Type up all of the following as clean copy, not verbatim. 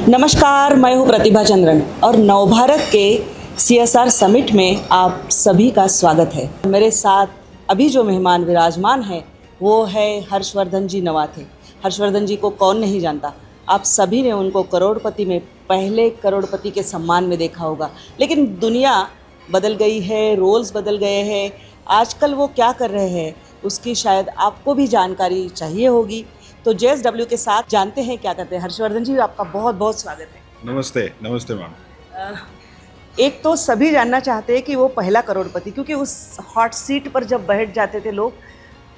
नमस्कार, मैं हूं प्रतिभा चंद्रन और नवभारत के सीएसआर समिट में आप सभी का स्वागत है। मेरे साथ अभी जो मेहमान विराजमान है वो है हर्षवर्धन जी नवाथे। हर्षवर्धन जी को कौन नहीं जानता, आप सभी ने उनको करोड़पति में पहले करोड़पति के सम्मान में देखा होगा। लेकिन दुनिया बदल गई है, रोल्स बदल गए हैं। आजकल वो क्या कर रहे हैं उसकी शायद आपको भी जानकारी चाहिए होगी। तो JSW के साथ जानते हैं क्या करते हैं। हर्षवर्धन जी, आपका बहुत बहुत स्वागत है। नमस्ते। नमस्ते मैम। एक तो सभी जानना चाहते हैं कि वो पहला करोड़पति, क्योंकि उस हॉट सीट पर जब बैठ जाते थे लोग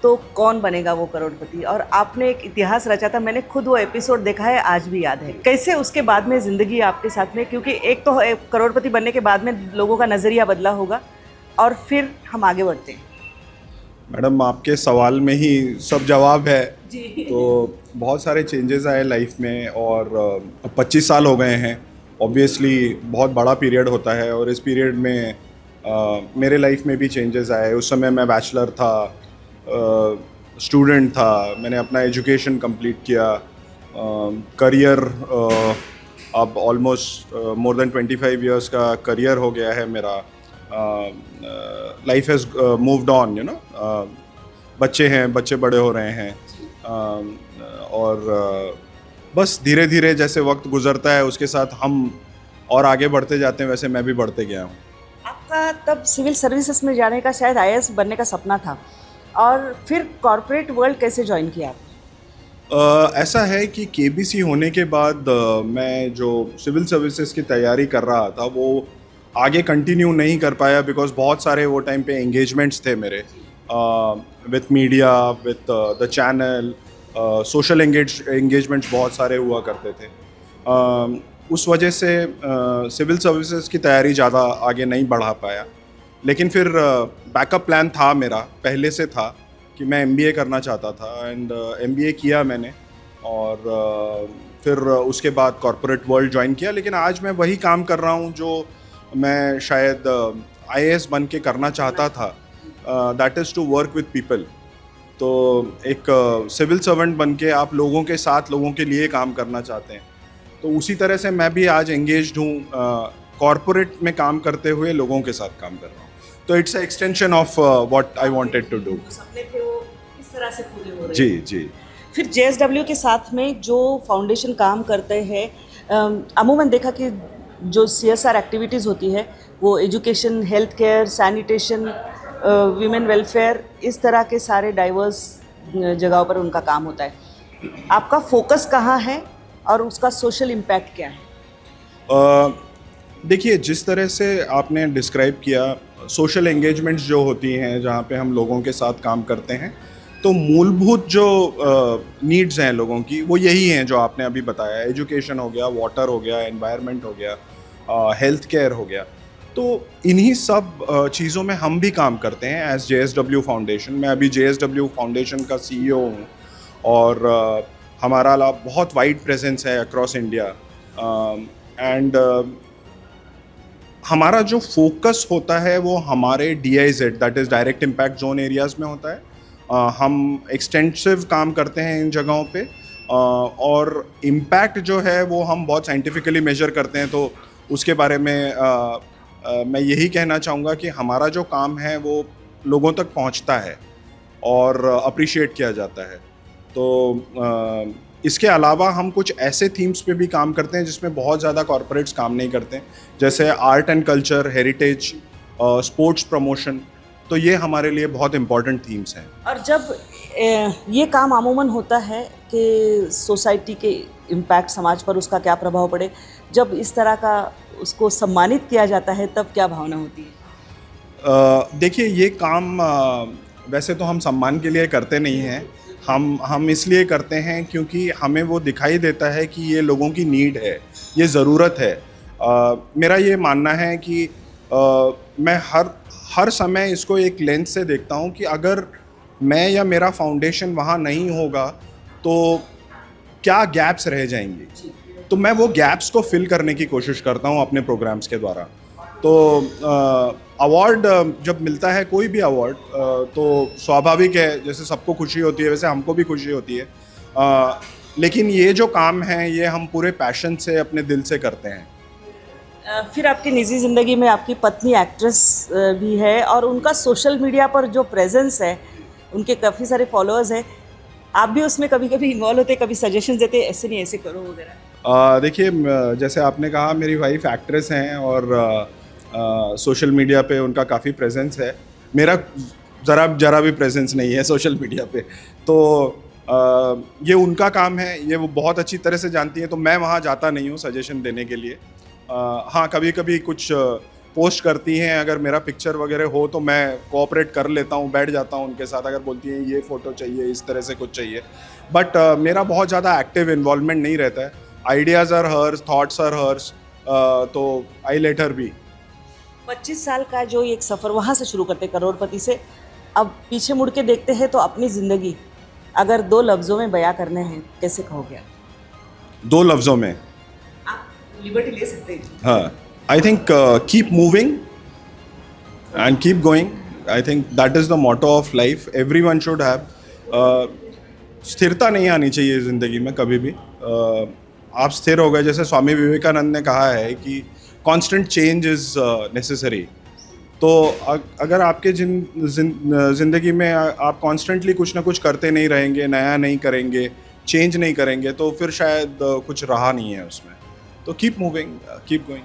तो कौन बनेगा वो करोड़पति, और आपने एक इतिहास रचा था। मैंने खुद वो एपिसोड देखा है, आज भी याद है। कैसे उसके बाद में ज़िंदगी आपके साथ में, क्योंकि एक तो करोड़पति बनने के बाद में लोगों का नज़रिया बदला होगा, और फिर हम आगे बढ़ते हैं। मैडम, आपके सवाल में ही सब जवाब है जी। तो बहुत सारे चेंजेस आए लाइफ में, और 25 साल हो गए हैं। ऑब्वियसली बहुत बड़ा पीरियड होता है, और इस पीरियड में मेरे लाइफ में भी चेंजेस आए। उस समय मैं बैचलर था, स्टूडेंट था, मैंने अपना एजुकेशन कंप्लीट किया, करियर अब ऑलमोस्ट मोर देन 25 इयर्स का करियर हो गया है मेरा। लाइफ हैज़ मूव्ड ऑन, बच्चे हैं, बच्चे बड़े हो रहे हैं, और बस धीरे धीरे जैसे वक्त गुजरता है उसके साथ हम और आगे बढ़ते जाते हैं, वैसे मैं भी बढ़ते गया हूँ। आपका तब सिविल सर्विसेज में जाने का, शायद IAS बनने का सपना था, और फिर कॉर्पोरेट वर्ल्ड कैसे ज्वाइन किया आपने? ऐसा है कि KBC होने के बाद मैं जो सिविल सर्विसेज की तैयारी कर रहा था वो आगे कंटिन्यू नहीं कर पाया, बिकॉज बहुत सारे वो टाइम पे एंगेजमेंट्स थे मेरे with media, with the channel, social engagements बहुत सारे हुआ करते थे। उस वजह से सिविल सर्विसेज की तैयारी ज़्यादा आगे नहीं बढ़ा पाया। लेकिन फिर बैकअप प्लान था मेरा, पहले से था कि मैं MBA करना चाहता था, एंड MBA किया मैंने, और फिर उसके बाद कॉर्पोरेट वर्ल्ड ज्वाइन किया। लेकिन आज मैं वही काम कर रहा हूँ जो मैं शायद IAS बन के करना चाहता था, that is to work with people. तो एक सिविल सर्वेंट बन के आप लोगों के साथ, लोगों के लिए काम करना चाहते हैं, तो उसी तरह से मैं भी आज एंगेज्ड हूँ, कॉर्पोरेट में काम करते हुए लोगों के साथ काम कर रहा हूँ। तो it's a extension of what I wanted to do. सपने थे वो इस तरह से पूरे हो रहे हैं। जी जी। फिर JSW के साथ में जो फाउंडेशन काम करते हैं, अमूमन देखा कि जो CSR एक्टिविटीज़ होती है वो education, health care, sanitation, women welfare, इस तरह के सारे डाइवर्स जगहों पर उनका काम होता है। आपका फोकस कहाँ है और उसका सोशल इम्पैक्ट क्या है? देखिए, जिस तरह से आपने डिस्क्राइब किया, सोशल एंगेजमेंट्स जो होती हैं जहाँ पे हम लोगों के साथ काम करते हैं, तो मूलभूत जो नीड्स हैं लोगों की वो यही हैं जो आपने अभी बताया। एजुकेशन हो गया, वाटर हो गया, एनवायरनमेंट हो गया, हेल्थ केयर हो गया। तो इन्हीं सब चीज़ों में हम भी काम करते हैं एज JSW फाउंडेशन। मैं अभी JSW फाउंडेशन का CEO हूँ, और हमारा बहुत वाइड प्रेजेंस है अक्रॉस इंडिया, एंड हमारा जो फोकस होता है वो हमारे DIZ, that is direct impact zone areas में होता है। हम एक्सटेंसिव काम करते हैं इन जगहों पे, और इम्पैक्ट जो है वो हम बहुत साइंटिफिकली मेजर करते हैं। तो उसके बारे में मैं यही कहना चाहूँगा कि हमारा जो काम है वो लोगों तक पहुँचता है और अप्रिशिएट किया जाता है। तो इसके अलावा हम कुछ ऐसे थीम्स पे भी काम करते हैं जिसमें बहुत ज़्यादा कॉर्पोरेट्स काम नहीं करते, जैसे art and culture, heritage, sports promotion. तो ये हमारे लिए बहुत इम्पॉर्टेंट थीम्स हैं। और जब ये काम अमूमन होता है कि सोसाइटी के इम्पैक्ट, समाज पर उसका क्या प्रभाव पड़े, जब इस तरह का उसको सम्मानित किया जाता है तब क्या भावना होती है? देखिए, ये काम वैसे तो हम सम्मान के लिए करते नहीं हैं, हम इसलिए करते हैं क्योंकि हमें वो दिखाई देता है कि ये लोगों की नीड है, ये ज़रूरत है। मेरा ये मानना है कि मैं हर समय इसको एक लेंस से देखता हूँ कि अगर मैं या मेरा फाउंडेशन वहाँ नहीं होगा तो क्या गैप्स रह जाएंगे। तो मैं वो गैप्स को फिल करने की कोशिश करता हूँ अपने प्रोग्राम्स के द्वारा। तो अवार्ड जब मिलता है, कोई भी अवार्ड, तो स्वाभाविक है, जैसे सबको खुशी होती है वैसे हमको भी खुशी होती है। लेकिन ये जो काम है ये हम पूरे पैशन से अपने दिल से करते हैं। फिर आपकी निजी ज़िंदगी में आपकी पत्नी एक्ट्रेस भी है और उनका सोशल मीडिया पर जो प्रेजेंस है, उनके काफ़ी सारे फॉलोअर्स हैं। आप भी उसमें कभी कभी इन्वॉल्व होते, कभी सजेशन देते, ऐसे नहीं ऐसे करो वगैरह? देखिए जैसे आपने कहा मेरी वाइफ एक्ट्रेस हैं और सोशल मीडिया पे उनका काफ़ी प्रेजेंस है। मेरा जरा भी प्रेजेंस नहीं है सोशल मीडिया पे, तो ये उनका काम है, ये वो बहुत अच्छी तरह से जानती हैं, तो मैं वहाँ जाता नहीं हूँ सजेशन देने के लिए। हाँ, कभी कभी कुछ पोस्ट करती हैं, अगर मेरा पिक्चर वगैरह हो तो मैं कोऑपरेट कर लेता हूँ, बैठ जाता हूँ उनके साथ, अगर बोलती हैं ये फ़ोटो चाहिए, इस तरह से कुछ चाहिए। बट मेरा बहुत ज़्यादा एक्टिव इन्वॉल्वमेंट नहीं रहता है। Ideas are hers, thoughts are hers, तो आई लेट हर बी। 25 साल का जो एक सफ़र वहाँ से शुरू करते करोड़पति से, अब पीछे मुड़ के देखते हैं तो अपनी ज़िंदगी अगर 2 लफ्ज़ों में बयां करने हैं, कैसे कहोगे? 2 लफ्ज़ों में आप लिबर्टी ले सकते हैं। हाँ, I think keep moving and keep going. I think that is the motto of life. Everyone should have. स्थिरता नहीं आनी चाहिए ज़िंदगी में कभी भी। आप स्थिर हो गए, जैसे स्वामी विवेकानंद ने कहा है कि कांस्टेंट चेंज इज़ नेसेसरी। तो अगर आपके ज़िंदगी में आप कॉन्स्टेंटली कुछ ना कुछ करते नहीं रहेंगे, नया नहीं करेंगे, चेंज नहीं करेंगे, तो फिर शायद कुछ रहा नहीं है उसमें। तो कीप मूविंग, कीप गोइंग।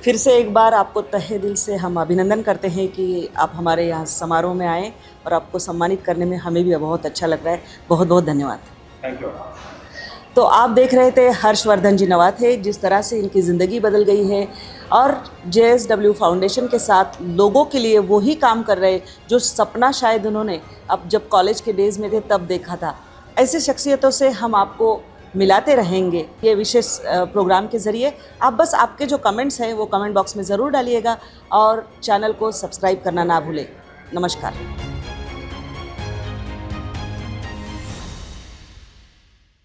फिर से एक बार आपको तहे दिल से हम अभिनंदन करते हैं कि आप हमारे यहाँ समारोह में आए और आपको सम्मानित करने में हमें भी बहुत अच्छा लग रहा है। बहुत बहुत धन्यवाद। Thank you. तो आप देख रहे थे हर्षवर्धन जी नवाथे, जिस तरह से इनकी ज़िंदगी बदल गई है और JSW फाउंडेशन के साथ लोगों के लिए वही काम कर रहे जो सपना शायद उन्होंने अब जब कॉलेज के डेज़ में थे तब देखा था। ऐसे शख्सियतों से हम आपको मिलाते रहेंगे ये विशेष प्रोग्राम के ज़रिए। आप बस आपके जो कमेंट्स हैं वो कमेंट बॉक्स में ज़रूर डालिएगा और चैनल को सब्सक्राइब करना ना भूलें। नमस्कार।